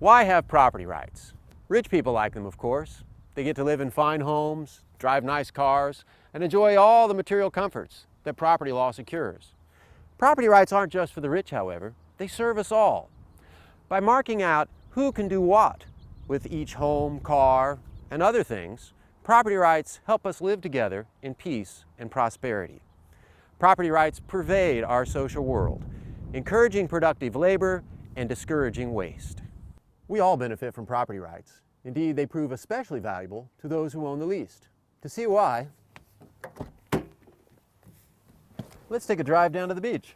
Why have property rights? Rich people like them, of course. They get to live in fine homes, drive nice cars, and enjoy all the material comforts that property law secures. Property rights aren't just for the rich, however. They serve us all. By marking out who can do what with each home, car, and other things, property rights help us live together in peace and prosperity. Property rights pervade our social world, encouraging productive labor and discouraging waste. We all benefit from property rights. Indeed, they prove especially valuable to those who own the least. To see why, let's take a drive down to the beach.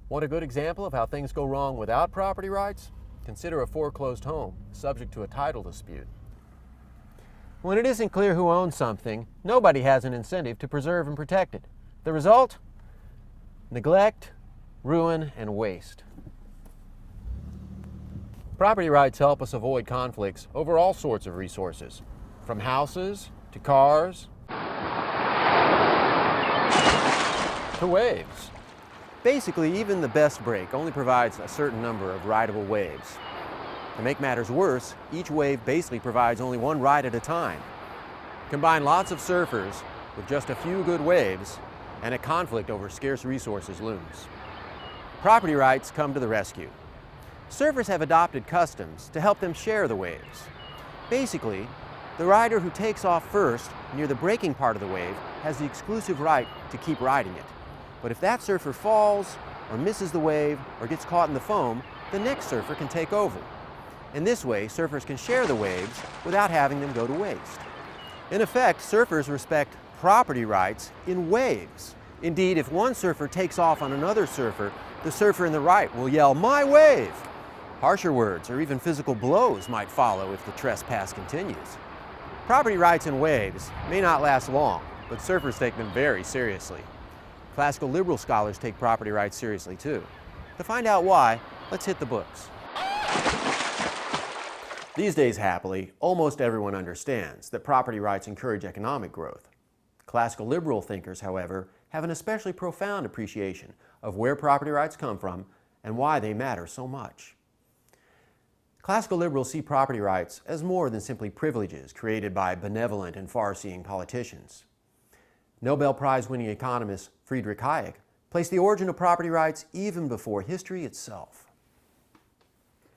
Want a good example of how things go wrong without property rights? Consider a foreclosed home subject to a title dispute. When it isn't clear who owns something, nobody has an incentive to preserve and protect it. The result? Neglect, ruin, and waste. Property rights help us avoid conflicts over all sorts of resources, from houses to cars to waves. Basically, even the best break only provides a certain number of rideable waves. To make matters worse, each wave basically provides only one ride at a time. Combine lots of surfers with just a few good waves, and a conflict over scarce resources looms. Property rights come to the rescue. Surfers have adopted customs to help them share the waves. Basically, the rider who takes off first near the breaking part of the wave has the exclusive right to keep riding it. But if that surfer falls, or misses the wave, or gets caught in the foam, the next surfer can take over. In this way, surfers can share the waves without having them go to waste. In effect, surfers respect property rights in waves. Indeed, if one surfer takes off on another surfer, the surfer in the right will yell, "My wave!" Harsher words or even physical blows might follow if the trespass continues. Property rights in waves may not last long, but surfers take them very seriously. Classical liberal scholars take property rights seriously too. To find out why, let's hit the books. These days, happily, almost everyone understands that property rights encourage economic growth. Classical liberal thinkers, however, have an especially profound appreciation of where property rights come from and why they matter so much. Classical liberals see property rights as more than simply privileges created by benevolent and far-seeing politicians. Nobel Prize-winning economist Friedrich Hayek placed the origin of property rights even before history itself.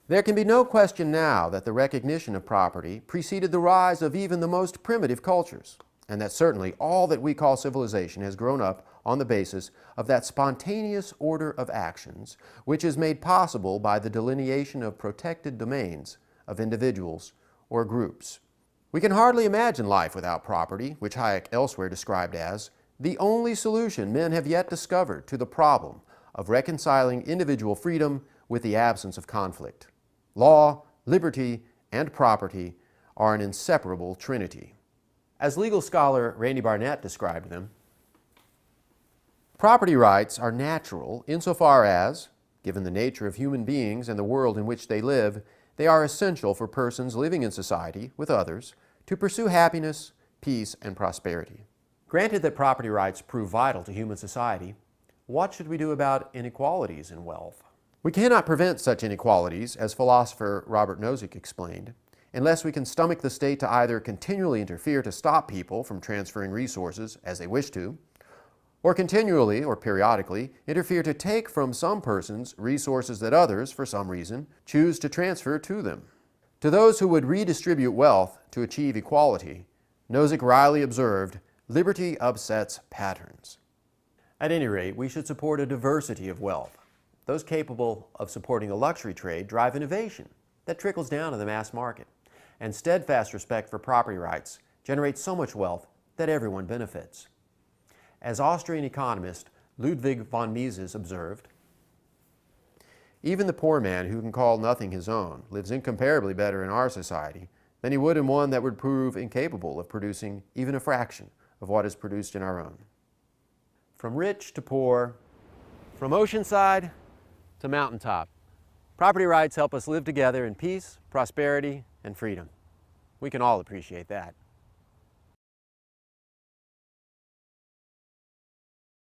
There can be no question now that the recognition of property preceded the rise of even the most primitive cultures, and that certainly all that we call civilization has grown up on the basis of that spontaneous order of actions which is made possible by the delineation of protected domains of individuals or groups. We can hardly imagine life without property, which Hayek elsewhere described as the only solution men have yet discovered to the problem of reconciling individual freedom with the absence of conflict. Law, liberty, and property are an inseparable trinity. As legal scholar Randy Barnett described them, property rights are natural insofar as, given the nature of human beings and the world in which they live, they are essential for persons living in society with others to pursue happiness, peace, and prosperity. Granted that property rights prove vital to human society, what should we do about inequalities in wealth? We cannot prevent such inequalities, as philosopher Robert Nozick explained, unless we can stomach the state to either continually interfere to stop people from transferring resources as they wish to, or continually or periodically interfere to take from some persons resources that others, for some reason, choose to transfer to them. To those who would redistribute wealth to achieve equality, Nozick wryly observed, "Liberty upsets patterns." At any rate, we should support a diversity of wealth. Those capable of supporting a luxury trade drive innovation that trickles down to the mass market, and steadfast respect for property rights generates so much wealth that everyone benefits. As Austrian economist Ludwig von Mises observed, "Even the poor man who can call nothing his own lives incomparably better in our society than he would in one that would prove incapable of producing even a fraction of what is produced in our own." From rich to poor, from oceanside to mountaintop, property rights help us live together in peace, prosperity, and freedom. We can all appreciate that.